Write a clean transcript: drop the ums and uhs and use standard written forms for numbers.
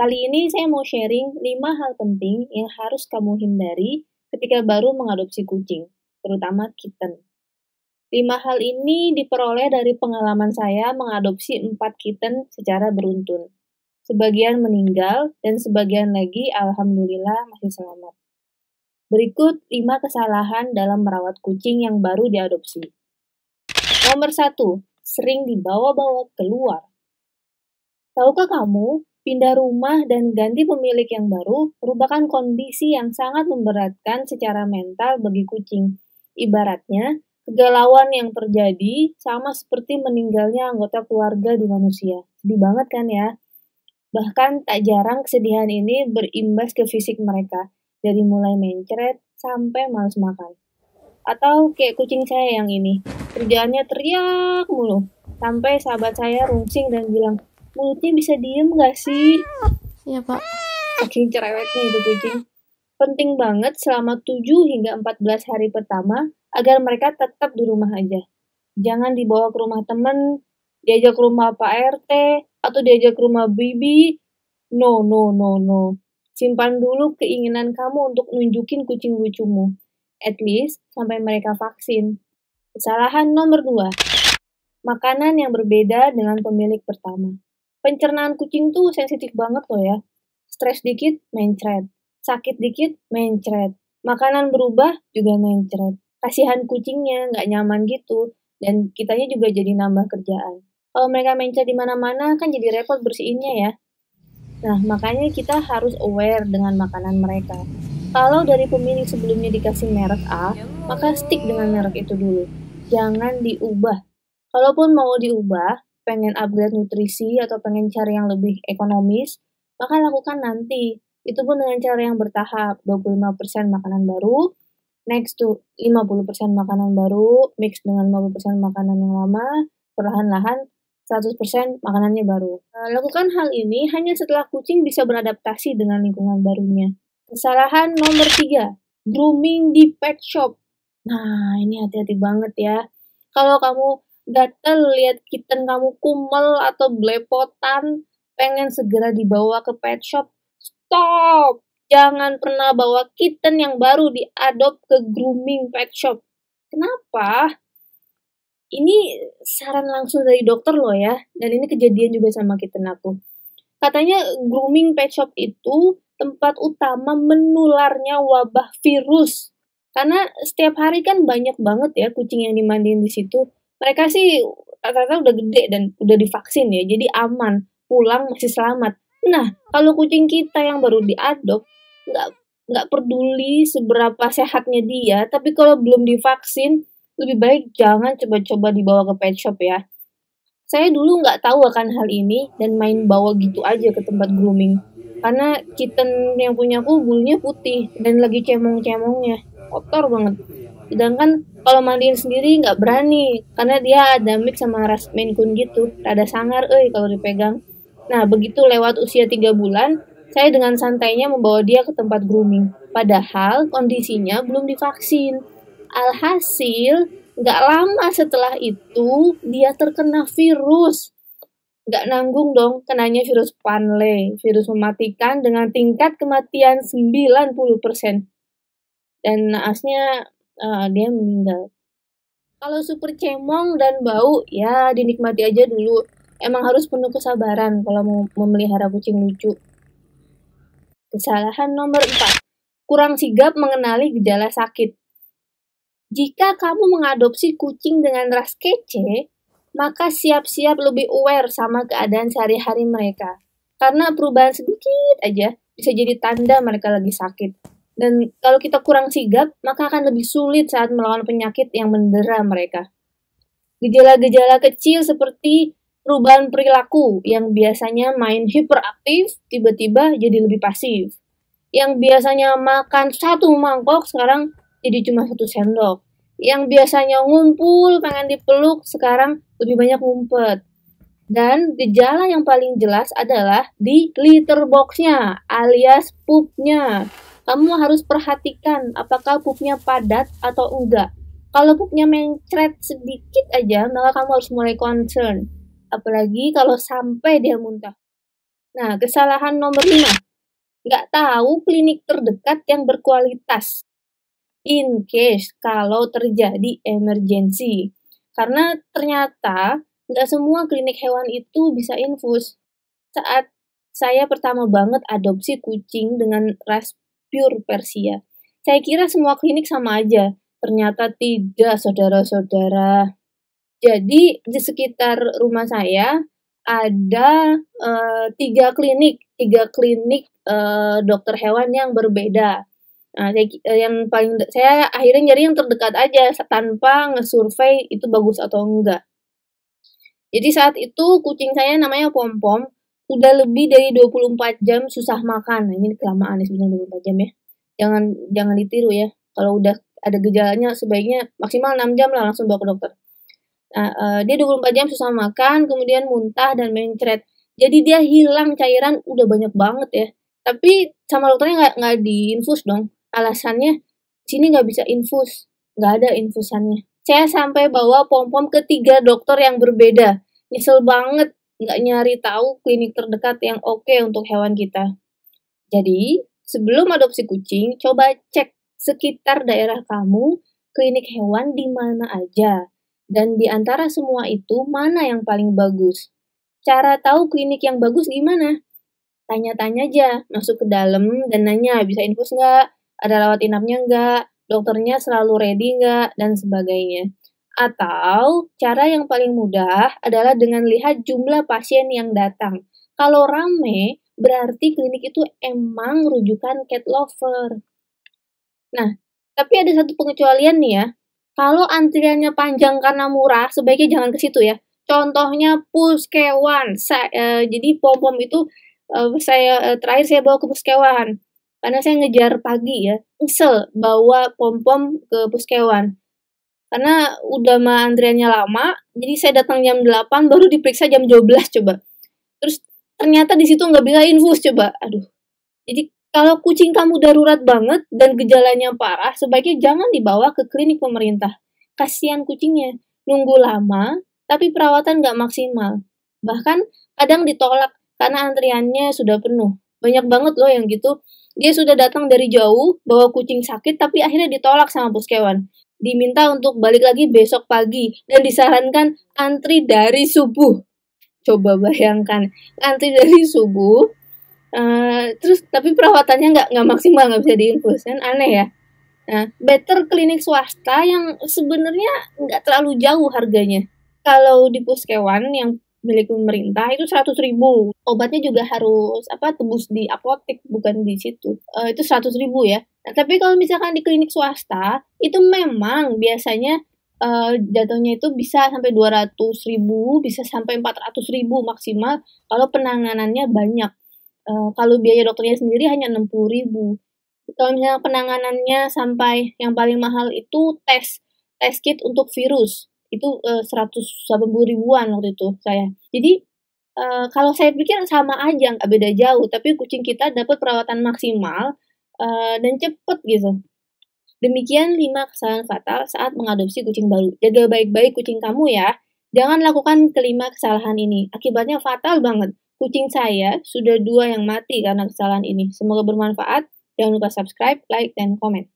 Kali ini saya mau sharing 5 hal penting yang harus kamu hindari ketika baru mengadopsi kucing, terutama kitten. 5 hal ini diperoleh dari pengalaman saya mengadopsi 4 kitten secara beruntun. Sebagian meninggal dan sebagian lagi alhamdulillah masih selamat. Berikut 5 kesalahan dalam merawat kucing yang baru diadopsi. Nomor 1, sering dibawa-bawa keluar. Tahukah kamu, pindah rumah dan ganti pemilik yang baru merupakan kondisi yang sangat memberatkan secara mental bagi kucing. Ibaratnya, kegalauan yang terjadi sama seperti meninggalnya anggota keluarga di manusia. Sedih banget kan ya? Bahkan tak jarang kesedihan ini berimbas ke fisik mereka, dari mulai mencret sampai malas makan. Atau kayak kucing saya yang ini, kerjaannya teriak mulu, sampai sahabat saya rungsing dan bilang, mulutnya bisa diem gak sih? Iya, Pak. Saking cerewetnya itu kucing. Penting banget selama 7 hingga 14 hari pertama agar mereka tetap di rumah aja. Jangan dibawa ke rumah temen, diajak ke rumah Pak RT, atau diajak ke rumah bibi. No, no, no, no. Simpan dulu keinginan kamu untuk nunjukin kucing lucumu. At least sampai mereka vaksin. Kesalahan nomor 2. Makanan yang berbeda dengan pemilik pertama. Pencernaan kucing tuh sensitif banget loh ya. Stres dikit, mencret. Sakit dikit, mencret. Makanan berubah, juga mencret. Kasihan kucingnya, nggak nyaman gitu. Dan kitanya juga jadi nambah kerjaan. Kalau mereka mencret di mana-mana, kan jadi repot bersihinnya ya. Nah, makanya kita harus aware dengan makanan mereka. Kalau dari pemilik sebelumnya dikasih merek A, maka stick dengan merek itu dulu. Jangan diubah. Kalaupun mau diubah, pengen upgrade nutrisi atau pengen cari yang lebih ekonomis, maka lakukan nanti. Itu pun dengan cara yang bertahap, 25% makanan baru, next to 50% makanan baru, mix dengan 50% makanan yang lama, perlahan-lahan 100% makanannya baru. Lakukan hal ini hanya setelah kucing bisa beradaptasi dengan lingkungan barunya. Kesalahan nomor 3, grooming di pet shop. Nah, ini hati-hati banget ya. Kalau kamu gatel lihat kitten kamu kumel atau belepotan, pengen segera dibawa ke pet shop, stop! Jangan pernah bawa kitten yang baru diadop ke grooming pet shop. Kenapa? Ini saran langsung dari dokter loh ya, dan ini kejadian juga sama kitten aku. Katanya grooming pet shop itu tempat utama menularnya wabah virus. Karena setiap hari kan banyak banget ya kucing yang dimandiin di situ. Mereka sih rata-rata udah gede dan udah divaksin ya, jadi aman. Pulang masih selamat. Nah, kalau kucing kita yang baru diadop, nggak nggak peduli seberapa sehatnya dia, tapi kalau belum divaksin, lebih baik jangan coba-coba dibawa ke pet shop ya. Saya dulu nggak tahu akan hal ini dan main bawa gitu aja ke tempat grooming. Karena kitten yang punya aku bulunya putih dan lagi cemong-cemongnya. Kotor banget. Sedangkan kalau mandiin sendiri nggak berani. Karena dia ada mix sama ras Maine Coon gitu. Rada sangar kalau dipegang. Nah, begitu lewat usia 3 bulan, saya dengan santainya membawa dia ke tempat grooming. Padahal kondisinya belum divaksin. Alhasil, nggak lama setelah itu, dia terkena virus. Nggak nanggung dong, kenanya virus Panle, virus mematikan dengan tingkat kematian 90%. Dan naasnya dia meninggal. Kalau super cemong dan bau, ya dinikmati aja dulu. Emang harus penuh kesabaran kalau mau memelihara kucing lucu. Kesalahan nomor 4, kurang sigap mengenali gejala sakit. Jika kamu mengadopsi kucing dengan ras kece, maka siap-siap lebih aware sama keadaan sehari-hari mereka. Karena perubahan sedikit aja bisa jadi tanda mereka lagi sakit. Dan kalau kita kurang sigap, maka akan lebih sulit saat melawan penyakit yang mendera mereka. Gejala-gejala kecil seperti perubahan perilaku yang biasanya main hiperaktif, tiba-tiba jadi lebih pasif. Yang biasanya makan 1 mangkok, sekarang jadi cuma 1 sendok. Yang biasanya ngumpul, pengen dipeluk, sekarang lebih banyak ngumpet. Dan gejala yang paling jelas adalah di litter box-nya, alias poopnya. Kamu harus perhatikan apakah poopnya padat atau enggak. Kalau poopnya mencret sedikit aja, maka kamu harus mulai concern. Apalagi kalau sampai dia muntah. Nah, kesalahan nomor 5. Nggak tahu klinik terdekat yang berkualitas. In case kalau terjadi emergency. Karena ternyata nggak semua klinik hewan itu bisa infus. Saat saya pertama banget adopsi kucing dengan ras pure Persia, saya kira semua klinik sama aja. Ternyata tidak, saudara-saudara. Jadi di sekitar rumah saya ada 3 klinik dokter hewan yang berbeda. Nah, yang paling saya akhirnya nyari yang terdekat aja tanpa ngesurvei itu bagus atau enggak. Jadi saat itu kucing saya namanya Pom-Pom, udah lebih dari 24 jam susah makan. Nah, ini kelamaan nih sebenarnya 24 jam ya. Jangan ditiru ya. Kalau udah ada gejalanya sebaiknya maksimal 6 jam lah langsung bawa ke dokter. Nah, dia 24 jam susah makan, kemudian muntah dan mencret. Jadi dia hilang cairan udah banyak banget ya. Tapi sama dokternya nggak diinfus dong. Alasannya sini nggak bisa infus, nggak ada infusannya. Saya sampai bawa Pom-Pom ke 3 dokter yang berbeda. Nyesel banget nggak nyari tahu klinik terdekat yang oke untuk hewan kita. Jadi, sebelum adopsi kucing, coba cek sekitar daerah kamu, klinik hewan di mana aja. Dan di antara semua itu, mana yang paling bagus? Cara tahu klinik yang bagus gimana? Tanya-tanya aja, masuk ke dalam dan nanya, bisa infus nggak? Ada rawat inapnya nggak? Dokternya selalu ready nggak? Dan sebagainya. Atau, cara yang paling mudah adalah dengan lihat jumlah pasien yang datang. Kalau rame, berarti klinik itu emang rujukan cat lover. Nah, tapi ada satu pengecualian nih ya. Kalau antriannya panjang karena murah, sebaiknya jangan ke situ ya. Contohnya Puskewan. Jadi Pom-Pom itu terakhir saya bawa ke Puskewan. Karena saya ngejar pagi ya. Nyesel bawa Pom-Pom ke Puskewan. Karena udah mah antriannya lama, jadi saya datang jam 8 baru diperiksa jam 12 coba. Terus ternyata di situ nggak bisa infus coba. Aduh. Jadi kalau kucing kamu darurat banget dan gejalanya parah, sebaiknya jangan dibawa ke klinik pemerintah. Kasihan kucingnya, nunggu lama, tapi perawatan nggak maksimal. Bahkan kadang ditolak karena antriannya sudah penuh. Banyak banget loh yang gitu. Dia sudah datang dari jauh, bawa kucing sakit, tapi akhirnya ditolak sama Puskewan. Diminta untuk balik lagi besok pagi, dan disarankan antri dari subuh. Coba bayangkan, antri dari subuh, terus tapi perawatannya nggak maksimal, nggak bisa diinfus, kan aneh ya. Nah, better klinik swasta yang sebenarnya nggak terlalu jauh harganya. Kalau di Puskewan yang milik pemerintah itu 100.000. Obatnya juga harus tebus di apotek, bukan di situ. Itu 100.000 ya. Nah, tapi kalau misalkan di klinik swasta itu memang biasanya jatuhnya itu bisa sampai 200.000, bisa sampai 400.000 maksimal kalau penanganannya banyak. Kalau biaya dokternya sendiri hanya 60.000. Kalau misalnya penanganannya sampai yang paling mahal itu tes kit untuk virus. Itu 180 ribuan waktu itu saya. Jadi kalau saya pikir sama aja, nggak beda jauh. Tapi kucing kita dapat perawatan maksimal dan cepet gitu. Demikian 5 kesalahan fatal saat mengadopsi kucing baru. Jaga baik-baik kucing kamu ya. Jangan lakukan kelima kesalahan ini. Akibatnya fatal banget. Kucing saya sudah 2 yang mati karena kesalahan ini. Semoga bermanfaat. Jangan lupa subscribe, like, dan komen.